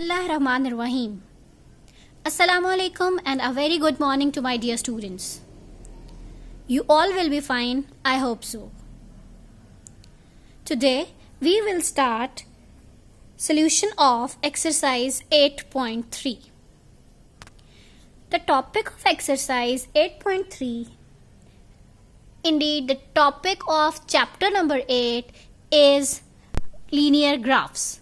Bismillahirrahmanirrahim. Assalamu alaikum and a very good morning to my dear students. You all will be fine, I hope so. Today we will start solution of exercise 8.3. The topic of exercise 8.3, indeed the topic of chapter number 8 is linear graphs.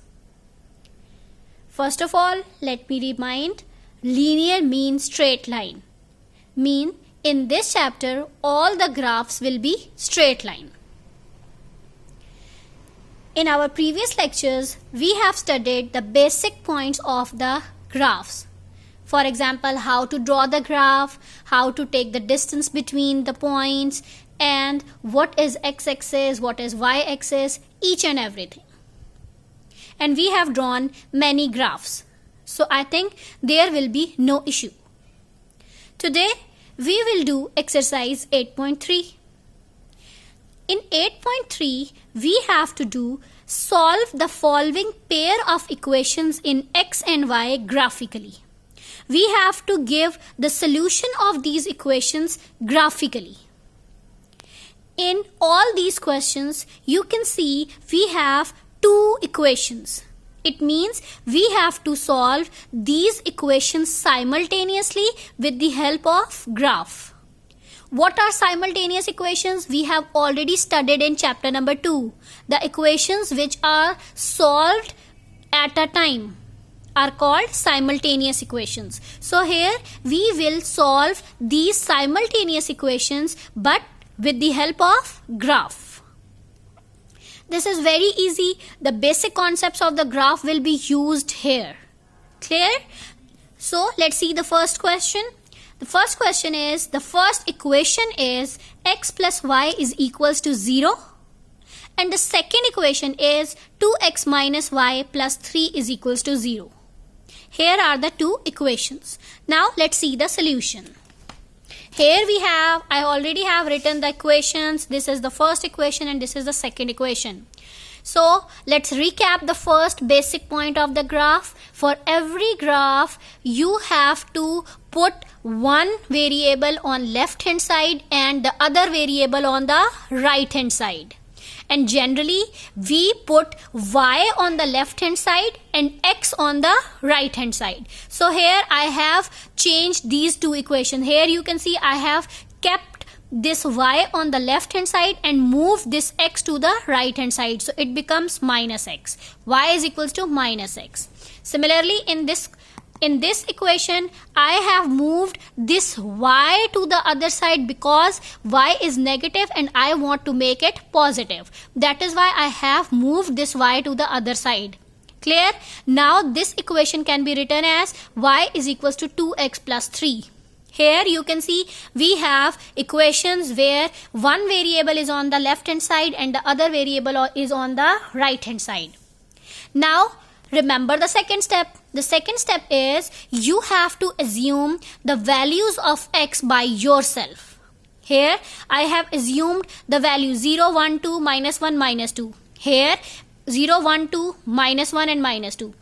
First of all, let me remind, linear means straight line. In this chapter, all the graphs will be straight line. In our previous lectures, we have studied the basic points of the graphs. For example, how to draw the graph, how to take the distance between the points, and what is x-axis, what is y-axis, each and everything. And we have drawn many graphs. So I think there will be no issue. Today we will do exercise 8.3. In 8.3 we have to solve the following pair of equations in x and y graphically. We have to give the solution of these equations graphically. In all these questions you can see we have two equations. It means we have to solve these equations simultaneously with the help of graph. What are simultaneous equations? We have already studied in chapter number 2. The equations which are solved at a time are called simultaneous equations. So here we will solve these simultaneous equations but with the help of graph. This is very easy. The basic concepts of the graph will be used here. Clear? So let's see the first question. The first question is, the first equation is x plus y is equals to 0. And the second equation is 2x minus y plus 3 is equals to 0. Here are the two equations. Now let's see the solution. Here we have, I already have written the equations. This is the first equation and this is the second equation. So let's recap the first basic point of the graph. For every graph, you have to put one variable on left hand side and the other variable on the right hand side. And generally we put y on the left hand side and x on the right hand side. So here I have changed these two equations. Here you can see I have kept this y on the left hand side and moved this x to the right hand side. So it becomes minus x. Y is equals to minus x. Similarly in this equation, I have moved this y to the other side because y is negative and I want to make it positive. That is why I have moved this y to the other side. Clear? Now this equation can be written as y is equals to 2x plus 3. Here you can see we have equations where one variable is on the left hand side and the other variable is on the right hand side. Now remember the second step. The second step is you have to assume the values of x by yourself. Here I have assumed the value 0, 1, 2, minus 1, minus 2. Here 0, 1, 2, minus 1 and minus 2.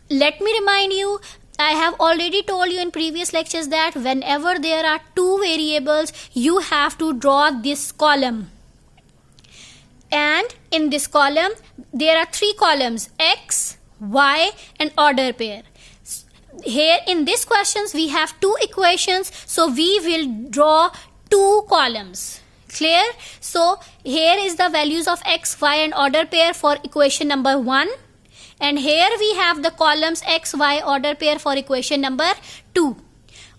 Let me remind you, I have already told you in previous lectures that whenever there are two variables, you have to draw this column. And in this column, there are three columns, x, y and order pair. Here in this questions we have two equations, so we will draw two columns. Clear? So here is the values of x, y and order pair for equation number 1, and here we have the columns x, y order pair for equation number 2.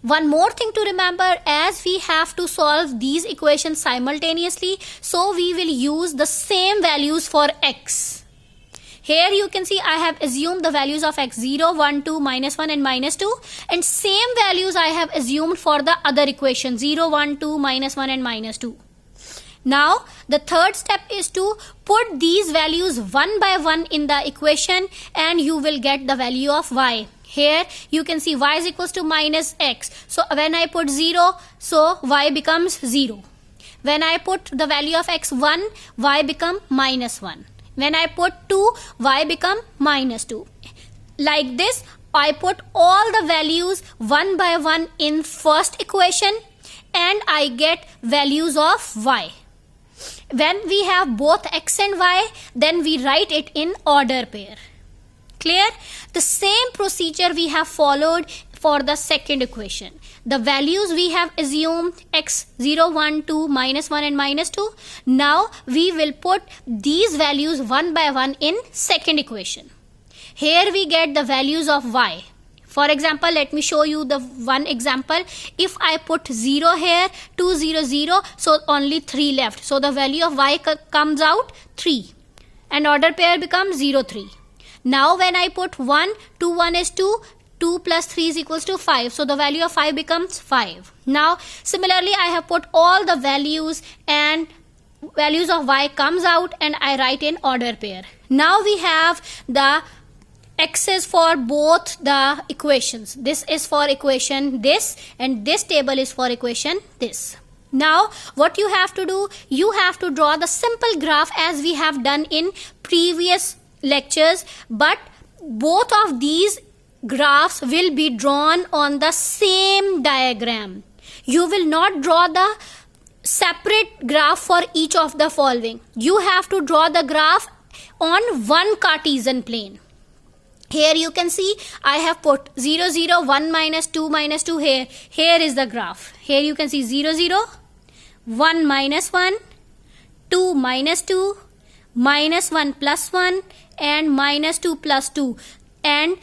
One more thing to remember, as we have to solve these equations simultaneously, so we will use the same values for x. Here you can see I have assumed the values of x 0, 1, 2, minus 1 and minus 2, and same values I have assumed for the other equation 0, 1, 2, minus 1 and minus 2. Now the third step is to put these values one by one in the equation and you will get the value of y. Here you can see y is equals to minus x. So when I put 0, so y becomes 0. When I put the value of x 1, y become minus 1. When I put 2, y become minus 2. Like this, I put all the values one by one in first equation and I get values of y. When we have both x and y, then we write it in order pair. Clear? The same procedure we have followed for the second equation. The values we have assumed x 0, 1, 2, minus 1 and minus 2. Now we will put these values one by one in second equation. Here we get the values of y. For example, let me show you the one example. If I put 0 here, 2, 0, 0, so only 3 left. So the value of y comes out 3. And order pair becomes 0, 3. Now when I put 1, 2, 1 is 2, 2 plus 3 is equals to 5. So the value of 5 becomes 5. Now similarly I have put all the values and values of y comes out and I write in order pair. Now we have the x's for both the equations. This is for equation this and this table is for equation this. Now what you have to do, you have to draw the simple graph as we have done in previous lectures, but both of these graphs will be drawn on the same diagram. You will not draw the separate graph for each of the following. You have to draw the graph on one Cartesian plane. Here you can see I have put 0, 0, 1 minus 2 minus 2 here. Here is the graph. Here you can see 0, 0, 1 minus 1, 2 minus 2, minus 1 plus 1 and minus 2 plus 2. And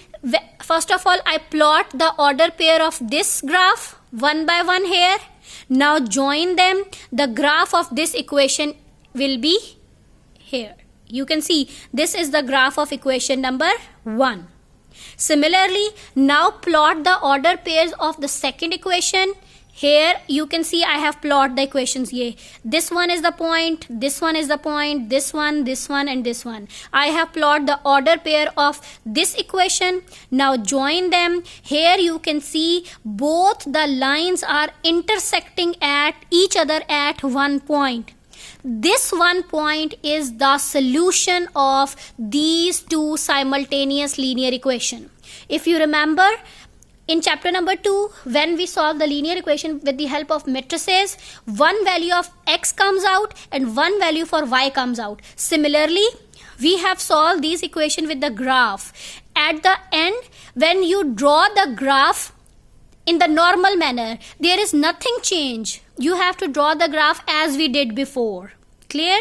first of all I plot the order pair of this graph one by one here. Now join them. The graph of this equation will be here. You can see this is the graph of equation number 1. Similarly, now plot the order pairs of the second equation. Here you can see I have plotted the equations here. This one is the point, this one is the point, this one and this one. I have plotted the order pair of this equation. Now join them. Here you can see both the lines are intersecting at each other at one point. This one point is the solution of these two simultaneous linear equations. If you remember, in chapter number 2, when we solve the linear equation with the help of matrices, one value of x comes out and one value for y comes out. Similarly, we have solved these equations with the graph. At the end, when you draw the graph in the normal manner, there is nothing change. You have to draw the graph as we did before. Clear?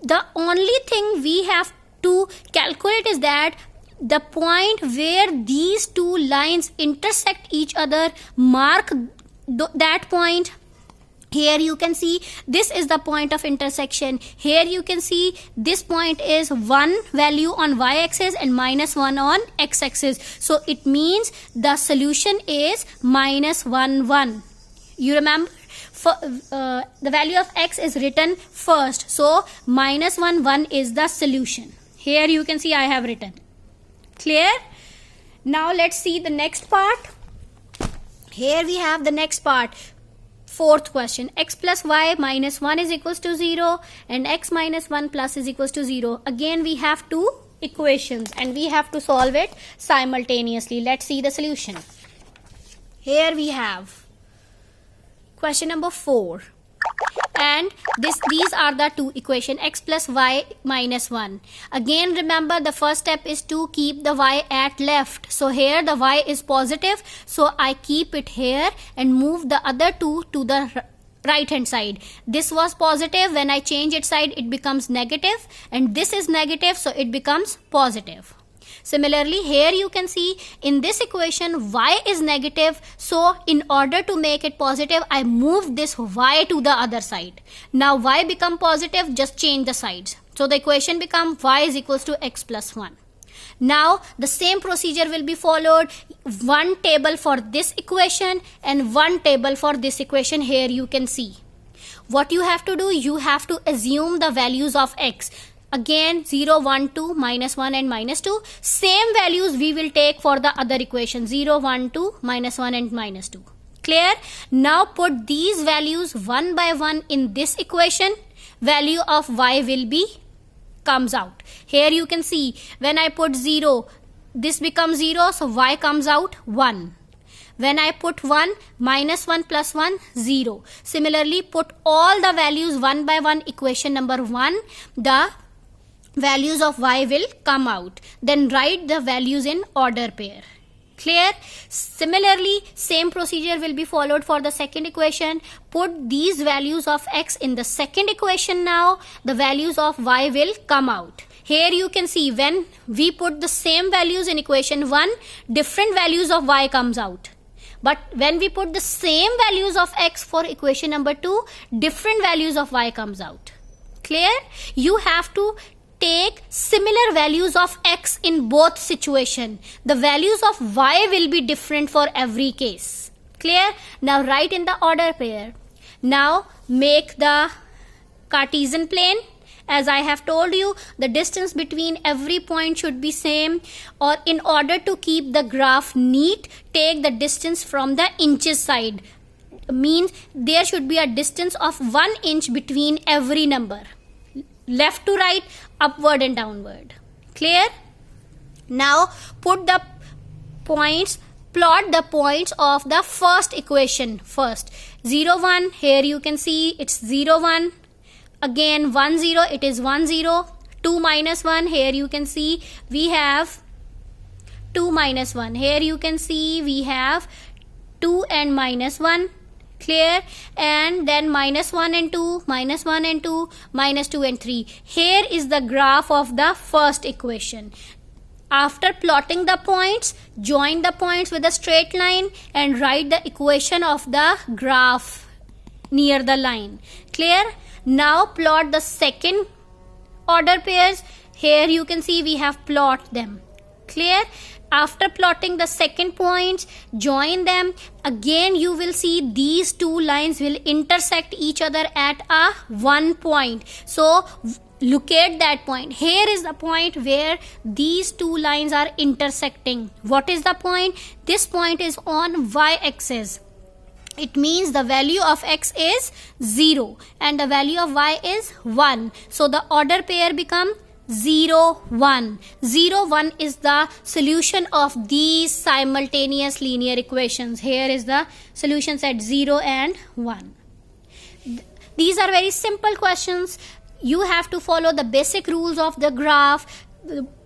The only thing we have to calculate is that the point where these two lines intersect each other, mark that point. Here you can see this is the point of intersection. Here you can see this point is 1 value on y-axis and minus 1 on x-axis. So it means the solution is minus 1, 1. You remember? The value of x is written first. So minus 1, 1 is the solution. Here you can see I have written. Clear? Now let's see the next part. Here we have the next part. Fourth question. X plus y minus 1 is equals to 0 and x minus 1 plus is equals to 0. Again we have two equations and we have to solve it simultaneously. Let's see the solution. Here we have question number 4. And these are the two equations, x plus y minus 1. Again remember the first step is to keep the y at left. So here the y is positive. So I keep it here and move the other two to the right hand side. This was positive. When I change its side it becomes negative. And this is negative so it becomes positive. Similarly, here you can see in this equation y is negative. So in order to make it positive, I move this y to the other side. Now y become positive, just change the sides. So the equation becomes y is equals to x plus 1. Now the same procedure will be followed. One table for this equation and one table for this equation. Here you can see. What you have to do, you have to assume the values of x. Again 0, 1, 2, minus 1 and minus 2. Same values we will take for the other equation 0, 1, 2, minus 1 and minus 2. Clear? Now put these values one by one in this equation. Value of y will be comes out. Here you can see when I put 0, this becomes 0, so y comes out 1. When I put 1, minus 1 plus 1, 0. Similarly, put all the values one by one, equation number 1, the values of y will come out. Then write the values in order pair. Clear? Similarly, same procedure will be followed for the second equation. Put these values of x in the second equation now. The values of y will come out. Here you can see when we put the same values in equation 1, different values of y comes out. But when we put the same values of x for equation number 2, different values of y comes out. Clear? You have to take similar values of x in both situations. The values of y will be different for every case. Clear? Now write in the order pair. Now make the Cartesian plane. As I have told you, the distance between every point should be same, or in order to keep the graph neat, take the distance from the inches side. Means there should be a distance of 1 inch between every number. Left to right, upward and downward. Clear? Now put the points, plot the points of the first equation first. 0, 1, here you can see it's 0, 1. Again 1, 0, it is 1, 0. 2 minus 1, here you can see we have 2 minus 1. Here you can see we have 2 and minus 1. Clear? And then minus 1 and 2, minus 1 and 2, minus 2 and 3. Here is the graph of the first equation. After plotting the points, join the points with a straight line and write the equation of the graph near the line. Clear? Now plot the second order pairs. Here you can see we have plot them. Clear? After plotting the second points, join them. Again you will see these two lines will intersect each other at a one point. So locate that point. Here is the point where these two lines are intersecting. What is the point? This point is on y-axis. It means the value of x is 0 and the value of y is 1. So the order pair become 0, 1. 0, 1 is the solution of these simultaneous linear equations. Here is the solutions at 0 and 1. These are very simple questions. You have to follow the basic rules of the graph.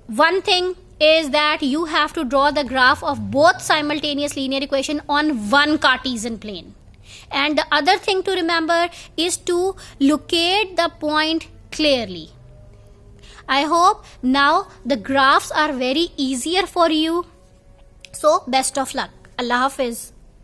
One thing is that you have to draw the graph of both simultaneous linear equation on one Cartesian plane. And the other thing to remember is to locate the point clearly. I hope now the graphs are very easier for you. So best of luck. Allah Hafiz.